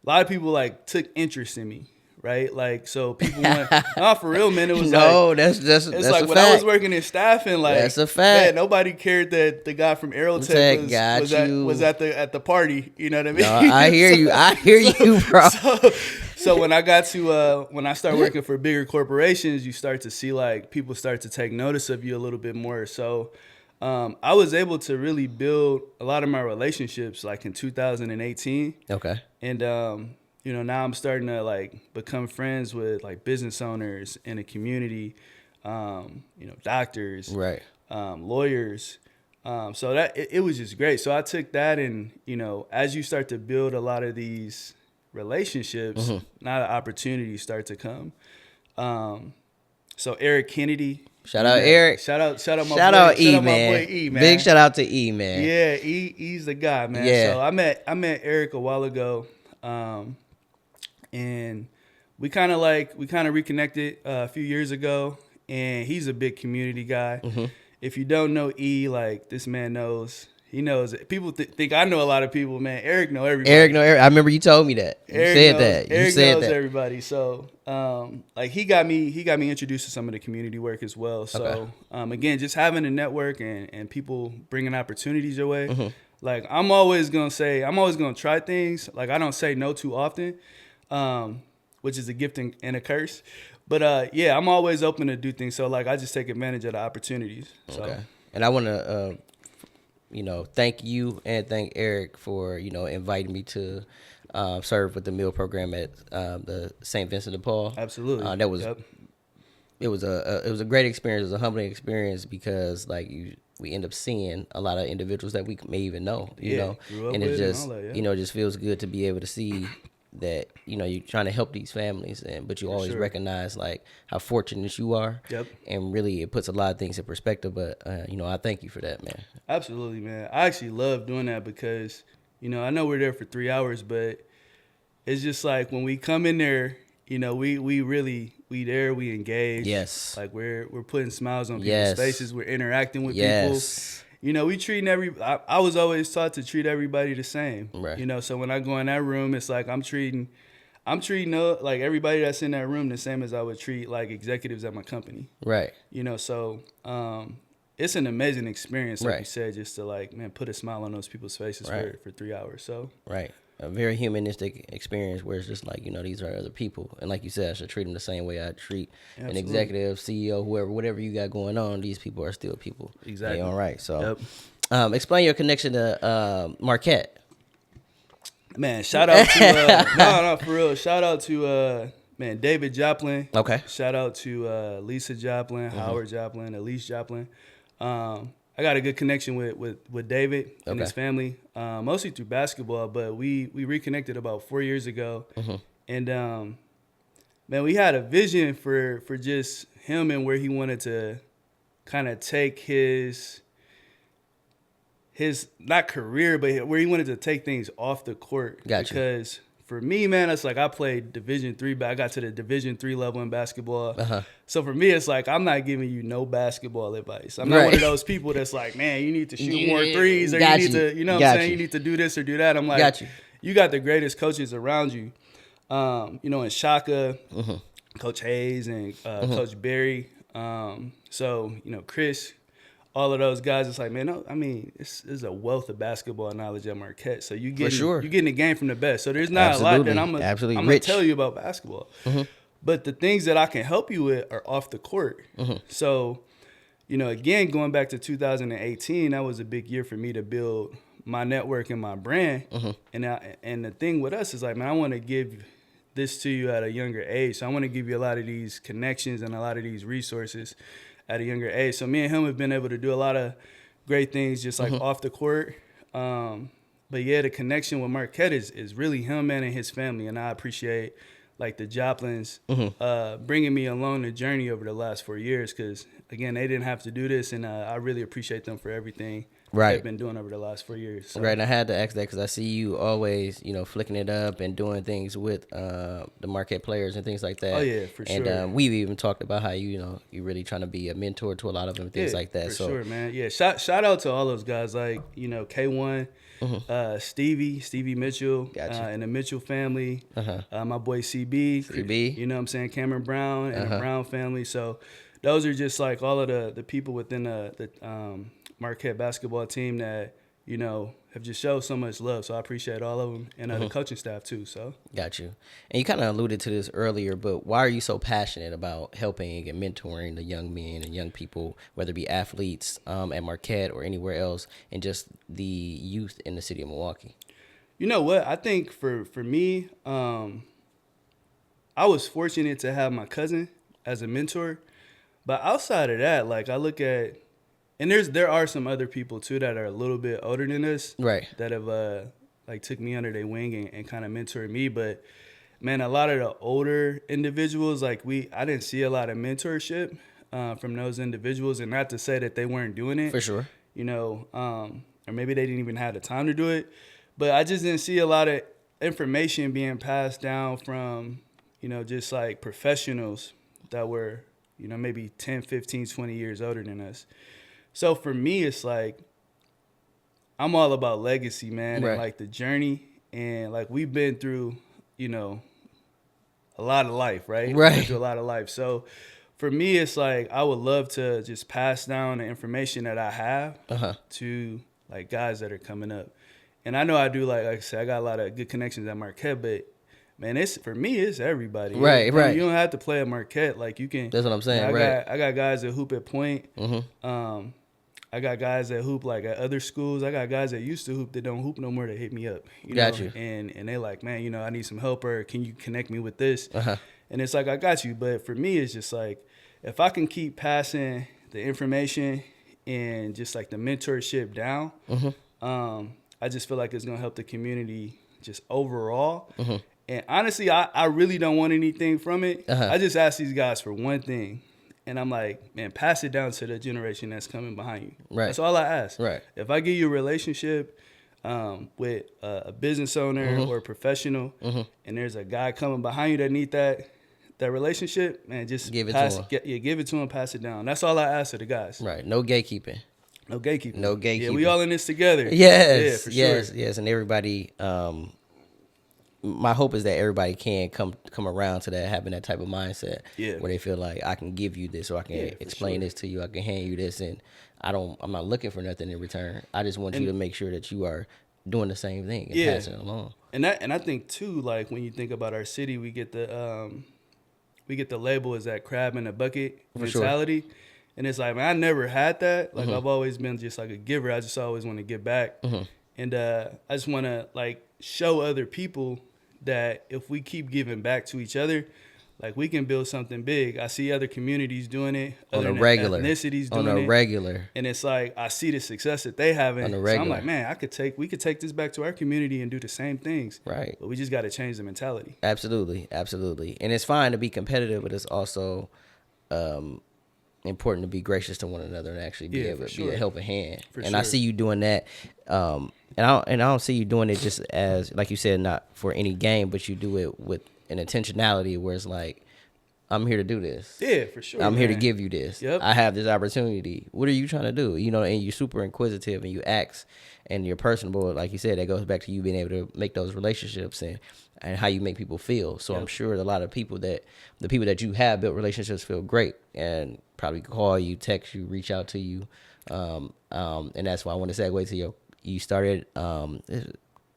lot of people like took interest in me, right? Like, so people want, not for real, man. It was that's it's like a when fact. I was working in staffing, like, That's a fact. man, nobody cared that the guy from Aerotech was at the party. You know what I mean? No, I hear you. I hear you, bro. So when I got to when I started working for bigger corporations, you start to see like people start to take notice of you a little bit more. So I was able to really build a lot of my relationships like in 2018. Okay. And now I'm starting to like become friends with like business owners in the community, doctors, right, lawyers. So that it was just great. So I took that, and as you start to build a lot of these relationships, now the opportunities start to come. So Eric Kennedy. Shout out Eric. Shout out my boy. Shout out my man. boy E, man. Big shout out to E, man. Yeah, he's the guy, man. Yeah. So I met Eric a while ago, and we kind of reconnected a few years ago. And he's a big community guy. Mm-hmm. If you don't know E, like this man knows. He knows it. People think I know a lot of people, man. Eric know everybody. I remember you told me that. Eric knows everybody. So, he got me introduced to some of the community work as well. So, again, just having a network and people bringing opportunities your way. Mm-hmm. Like I'm always gonna try things. Like I don't say no too often, which is a gift and a curse. But I'm always open to do things. So like I just take advantage of the opportunities. So. Okay. And I want to. Thank you and thank Eric for, inviting me to serve with the meal program at the St. Vincent de Paul. Absolutely. It was a great experience. It was a humbling experience because we end up seeing a lot of individuals that we may even know, and it just, it just feels good to be able to see that, you're trying to help these families, but you always recognize like how fortunate you are. Yep. And really it puts a lot of things in perspective, but I thank you for that, man. Absolutely, man. I actually love doing that because, I know we're there for 3 hours, but it's just like when we come in there, we engage. Yes. Like we're putting smiles on people's faces. We're interacting with people. We treating I was always taught to treat everybody the same. Right. So when I go in that room, it's like I'm treating like everybody that's in that room the same as I would treat like executives at my company. Right. So it's an amazing experience, like you said, just to put a smile on those people's faces for 3 hours. So right. A very humanistic experience where it's just like, these are other people. And like you said, I should treat them the same way I treat an executive, CEO, whoever, whatever you got going on. These people are still people. Exactly. All right. So explain your connection to Marquette. Man, shout out to, no, for real. Shout out to, David Joplin. Okay. Shout out to Lisa Joplin, Howard Joplin, Elise Joplin. I got a good connection with David and his family, mostly through basketball, but we reconnected about 4 years ago. Mm-hmm. And, we had a vision for just him and where he wanted to kind of take his not career, but where he wanted to take things off the court. Gotcha. Because for me, man, it's like I played Division III, but I got to the Division III level in basketball. Uh-huh. So for me, it's like I'm not giving you no basketball advice. I'm not one of those people that's like, man, you need to shoot more threes, or you need to, what I'm saying? You need to do this or do that. I'm like, you got the greatest coaches around you. In Shaka, Coach Hayes and Coach Barry. Chris. All of those guys, it's like, man, no, I mean, it's a wealth of basketball knowledge at Marquette. So you're getting the game from the best. So there's not a lot that I'm gonna tell you about basketball. Mm-hmm. But the things that I can help you with are off the court. Mm-hmm. So, again, going back to 2018, that was a big year for me to build my network and my brand. Mm-hmm. And the thing with us is like, man, I want to give this to you at a younger age. So I want to give you a lot of these connections and a lot of these resources at a younger age. So me and him have been able to do a lot of great things just like off the court. But yeah, the connection with Marquette is really him, man, and his family. And I appreciate like the Joplins bringing me along the journey over the last 4 years because, again, they didn't have to do this. And I really appreciate them for everything right. I've been doing over the last 4 years. So. Right, and I had to ask that because I see you always, flicking it up and doing things with the Marquette players and things like that. Oh yeah, for sure. And we've even talked about how you're really trying to be a mentor to a lot of them, things like that. For sure, man. Yeah, shout out to all those guys like K1, Stevie Mitchell, and the Mitchell family. My boy CB, you know what I'm saying, Cameron Brown and the Brown family. So those are just like all of the people within the Marquette basketball team that have just showed so much love. So I appreciate all of them and the coaching staff too. So got you. And you kind of alluded to this earlier, but why are you so passionate about helping and mentoring the young men and young people, whether it be athletes at Marquette or anywhere else, and just the youth in the city of Milwaukee? You know what? I think for me, I was fortunate to have my cousin as a mentor. But outside of that, like I look at, and there are some other people too that are a little bit older than us, right? That have like took me under their wing and kind of mentored me. But man, a lot of the older individuals, like I didn't see a lot of mentorship from those individuals, and not to say that they weren't doing it, for sure, or maybe they didn't even have the time to do it. But I just didn't see a lot of information being passed down from just like professionals that were maybe 10, 15, 20 years older than us. So for me, it's like, I'm all about legacy, man, right. And like the journey. And like we've been through, a lot of life, right? Right. We've been through a lot of life. So for me, it's like, I would love to just pass down the information that I have to like guys that are coming up. And I know I do, like I said, I got a lot of good connections at Marquette, but man, for me, it's everybody. Right, right. You don't have to play at Marquette. Like you can. That's what I'm saying. I got guys that hoop at Point. I got guys that hoop like at other schools. I got guys that used to hoop that don't hoop no more that hit me up. Got you. And they like, man, I need some help, or can you connect me with this? And it's like, I got you. But for me, it's just like, if I can keep passing the information and just like the mentorship down, I just feel like it's gonna help the community just overall. And honestly, I really don't want anything from it. I just ask these guys for one thing. And I'm like, man, pass it down to the generation that's coming behind you. Right. That's all I ask. Right. If I give you a relationship with a business owner or a professional, and there's a guy coming behind you that need that relationship, man, just give it pass, to him. give it to him, pass it down. That's all I ask of the guys. Right. No gatekeeping. No gatekeeping. No gatekeeping. Yeah, we all in this together. Yes. Yeah, for sure. Yes. And everybody. My hope is that everybody can come around to that, having that type of mindset, where they feel like I can give you this, or I can explain this to you, I can hand you this, and I'm not looking for nothing in return. I just want you to make sure that you are doing the same thing and passing it along. And I think too, like when you think about our city, we get the label as that crab in a bucket mentality. Sure. And it's like, man, I never had that. Like I've always been just like a giver. I just always want to give back. And I just want to like show other people that if we keep giving back to each other, like we can build something big. I see other communities doing it, on a regular, ethnicities doing it, on a regular, and it's like I see the success that they have. On a regular. So I'm like, man, we could take this back to our community and do the same things. Right. But we just got to change the mentality. Absolutely. And it's fine to be competitive, but it's also important to be gracious to one another and actually be able to be a helping hand. I see you doing that. And I don't see you doing it just as, like you said, not for any game, but you do it with an intentionality where it's like, I'm here to do this. Yeah, for sure. I'm here to give you this. Yep. I have this opportunity. What are you trying to do? And you're super inquisitive and you ask and you're personable. Like you said, that goes back to you being able to make those relationships and how you make people feel. So I'm sure a lot of people the people that you have built relationships feel great and probably call you, text you, reach out to you. And that's why I want to segue to you started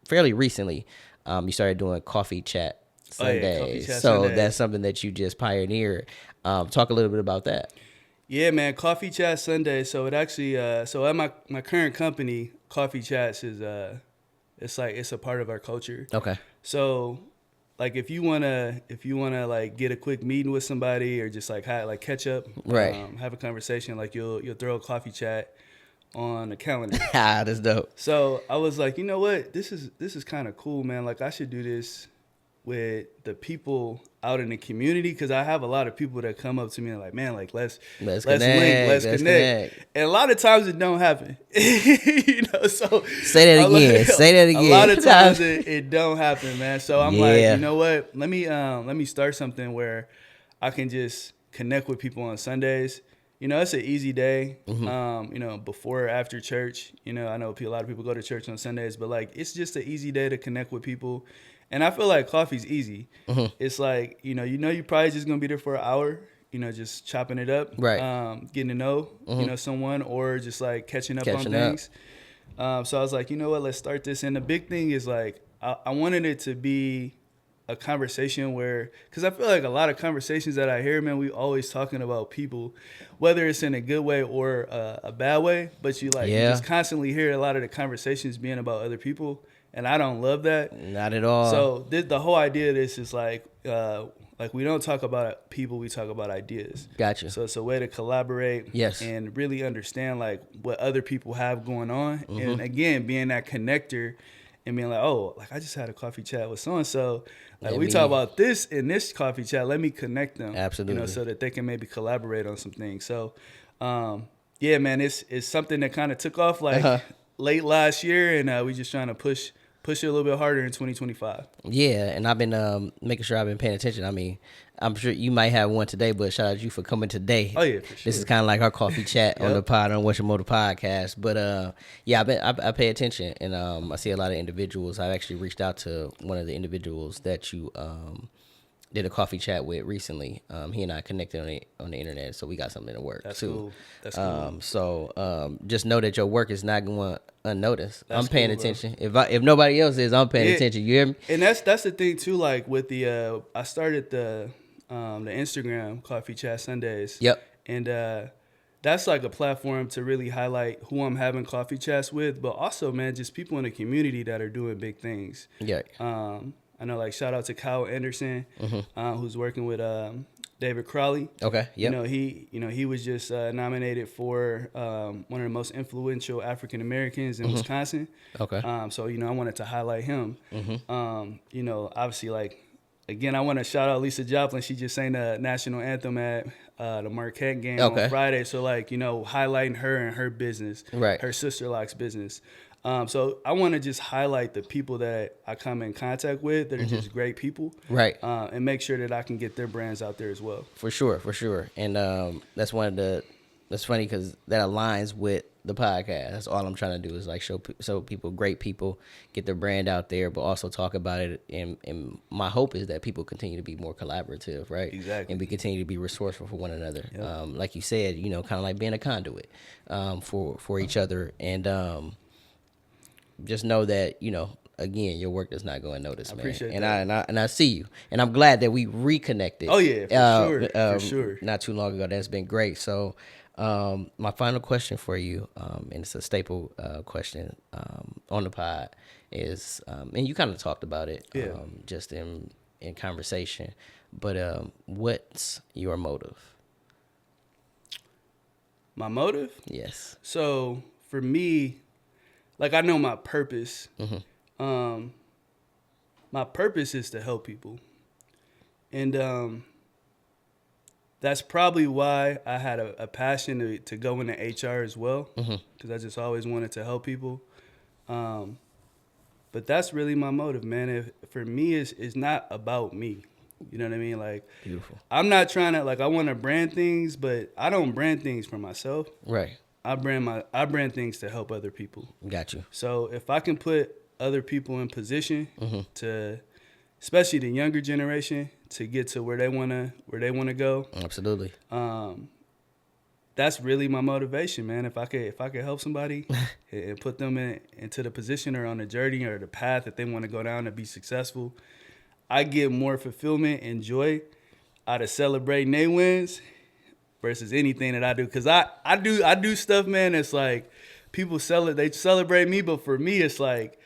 fairly recently. You started doing coffee chat Sundays. So that's something that you just pioneered. Talk a little bit about that. Yeah, man, Coffee Chat Sunday. So it actually, so at my current company, Coffee Chats is it's a part of our culture. Okay. So, like if you wanna like get a quick meeting with somebody or just like catch up, right? Have a conversation. Like you'll throw a coffee chat on the calendar. That's dope. So I was like, you know what, this is kind of cool, man. Like I should do this with the people out in the community, because I have a lot of people that come up to me and like, man, like let's link, let's connect. And a lot of times it don't happen. You know, so say that again. A lot of times it don't happen, man. So I'm like, you know what? Let me start something where I can just connect with people on Sundays. You know, it's an easy day. You know, before or after church. You know, I know a lot of people go to church on Sundays, but like it's just an easy day to connect with people. And I feel like coffee's easy. It's like, you know, you're probably just gonna be there for an hour. You know, just chopping it up, right? Getting to know, you know, someone, or just like catching up on things. So I was like, you know what? Let's start this. And the big thing is like, I wanted it to be a conversation where, because I feel like a lot of conversations that I hear, man, we always talking about people, whether it's in a good way or a bad way, but you just constantly hear a lot of the conversations being about other people, and I don't love that. Not at all. So the whole idea of this is like we don't talk about people, we talk about ideas. Gotcha. So it's a way to collaborate, and really understand like what other people have going on, and again, being that connector. And being like, oh, like I just had a coffee chat with so-and-so. Like we talk about this in this coffee chat. Let me connect them. Absolutely. You know, so that they can maybe collaborate on some things. So, yeah, man, it's something that kind of took off like late last year. And we just trying to push it a little bit harder in 2025. Yeah, and I've been making sure I've been paying attention. I mean, I'm sure you might have one today, but shout out to you for coming today. Oh yeah, for sure. This is kind of like our coffee chat on the pod on What's Your Motive podcast. But yeah, I pay attention, and I see a lot of individuals. I've actually reached out to one of the individuals that you did a coffee chat with recently. He and I connected on the internet, so we got something to work. That's too. cool. That's cool. So just know that your work is not going unnoticed. I'm paying attention. If nobody else is, I'm paying attention. You hear me? And that's the thing too. Like with the I started the Instagram Coffee Chat Sundays. Yep. And that's like a platform to really highlight who I'm having coffee chats with, but also, man, just people in the community that are doing big things. Yeah. I know, like, shout out to Kyle Anderson, who's working with David Crowley. Okay. Yep. He was just nominated for one of the most influential African Americans in Wisconsin. Okay. So I wanted to highlight him. Obviously, like, again, I want to shout out Lisa Joplin. She just sang the national anthem at the Marquette game on Friday. So, like, highlighting her and her business, her sister Locke's business. So I want to just highlight the people that I come in contact with that are just great people, and make sure that I can get their brands out there as well. For sure. And that's that's funny because that aligns with the podcast. That's all I'm trying to do is like show people, great people, get their brand out there, but also talk about it. And my hope is that people continue to be more collaborative, right? Exactly. And we continue to be resourceful for one another. Yep. Like you said, kind of like being a conduit for each other. And just know that, again, your work does not go unnoticed, man. Appreciate that. And I see you. And I'm glad that we reconnected. Oh, yeah, for sure. Not too long ago. That's been great. So my final question for you, and it's a staple question on the pod, is, and you kind of talked about it just in conversation, but what's your motive? My motive? Yes. So for me, like, I know my purpose. My purpose is to help people. And that's probably why I had a passion to go into HR as well, because I just always wanted to help people. But that's really my motive, man. For me, it's not about me. You know what I mean? Like, beautiful. I'm not trying to, like, I want to brand things, but I don't brand things for myself. Right. I brand things to help other people. Got you. So if I can put other people in position to, especially the younger generation, to get to where they wanna go. Absolutely. That's really my motivation, man. If I could help somebody and put them into the position or on the journey or the path that they want to go down to be successful, I get more fulfillment and joy out of celebrating their wins versus anything that I do. Because I do stuff, man, it's like people celebrate me, but for me, it's like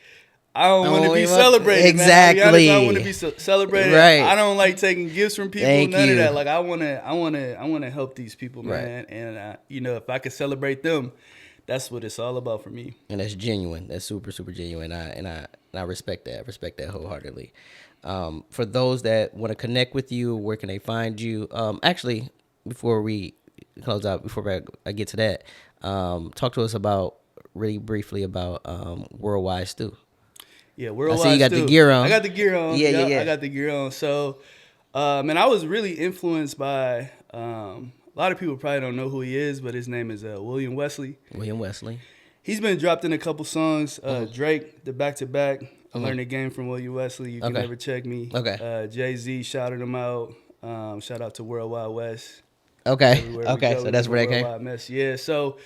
I don't want to be celebrated. Exactly. Man. I don't want to be celebrated. Right. I don't like taking gifts from people. Thank none you. of that. Like I want to help these people, man. Right. And if I could celebrate them, that's what it's all about for me. And that's genuine. That's super, super genuine. And I respect that. I respect that wholeheartedly. For those that want to connect with you, where can they find you? Actually, before we close out, before I get to that, talk to us about really briefly about Worldwide Stew. Yeah, Worldwide I see you got Stew. the gear on. I got the gear on. Yeah. I got the gear on. So, and I was really influenced by a lot of people probably don't know who he is, but his name is William Wesley. William Wesley. He's been dropped in a couple songs. Drake, the back-to-back. I learned the game from William Wesley. You can never check me. Okay. Jay-Z shouted him out. Shout out to Worldwide West. Okay. So that's where they came. Mess. Yeah. So,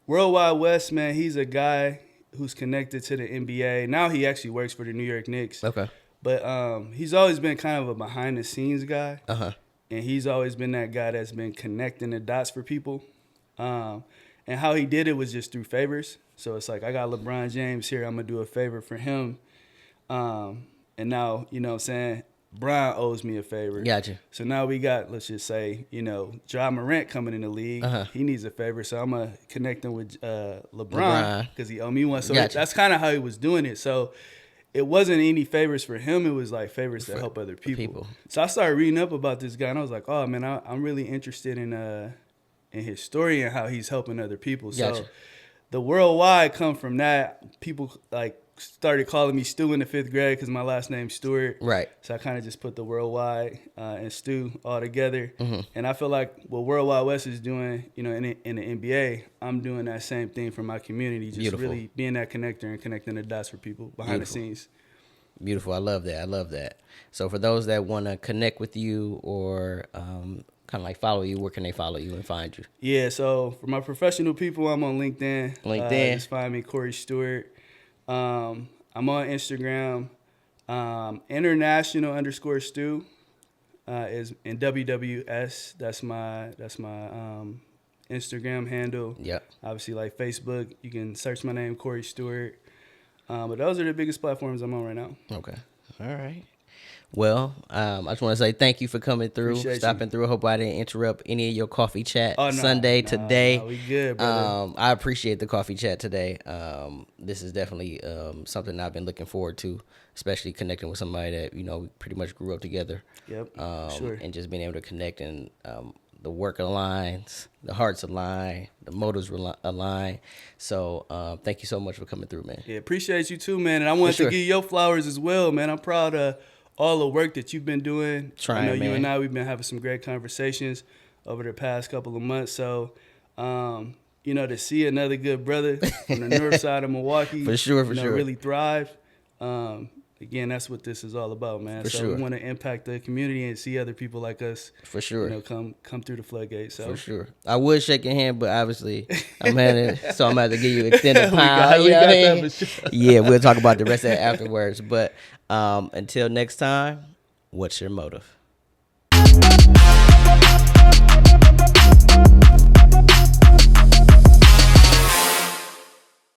Worldwide West, man, he's a guy who's connected to the NBA. Now he actually works for the New York Knicks. Okay. But he's always been kind of a behind-the-scenes guy. Uh-huh. And he's always been that guy that's been connecting the dots for people. And how he did it was just through favors. So it's like, I got LeBron James here. I'm going to do a favor for him. And now, you know what I'm saying, Brian owes me a favor. Gotcha. So now we got, let's just say, you know, Ja Morant coming in the league. Uh-huh. He needs a favor. So I'm going to connect him with LeBron because he owed me one. So Gotcha. that's kind of how he was doing it. So it wasn't any favors for him. It was like favors to help other people. So I started reading up about this guy, and I was like, oh, man, I'm really interested in his story and how he's helping other people. Gotcha. So the Worldwide come from that. People like started calling me Stu in the 5th grade because my last name's Stewart. Right. So I kind of just put the Worldwide and Stu all together. Mm-hmm. And I feel like what Worldwide West is doing, you know, in the NBA, I'm doing that same thing for my community. Just Beautiful. really being that connector and connecting the dots for people behind the scenes. Beautiful. I love that. So for those that want to connect with you or kind of like follow you, where can they follow you and find you? Yeah, so for my professional people, I'm on LinkedIn. Just find me, Corey Stewart. I'm on Instagram. International_Stew is in WWS. That's my Instagram handle. Yep. Obviously, like Facebook, you can search my name, Corey Stewart. But those are the biggest platforms I'm on right now. Okay. All right. Well, I just want to say thank you for coming through, stopping through. I hope I didn't interrupt any of your coffee chat today. No, we good, brother. I appreciate the coffee chat today. This is definitely something I've been looking forward to, especially connecting with somebody that, you know, we pretty much grew up together. Yep, sure. And just being able to connect and the work aligns, the hearts align, the motives align. So thank you so much for coming through, man. Yeah, appreciate you too, man. And I wanted to give you your flowers as well, man. I'm proud of all the work that you've been doing. I know you and I, we've been having some great conversations over the past couple of months. So, you know, to see another good brother from the north side of Milwaukee, for sure, really thrive. Again, that's what this is all about, man. We want to impact the community and see other people like us, for sure, you know, come through the floodgate. So for sure, I would shake your hand, but obviously I'm gonna have to give you extended pound. Yeah, we'll talk about the rest of that afterwards. But until next time, what's your motive?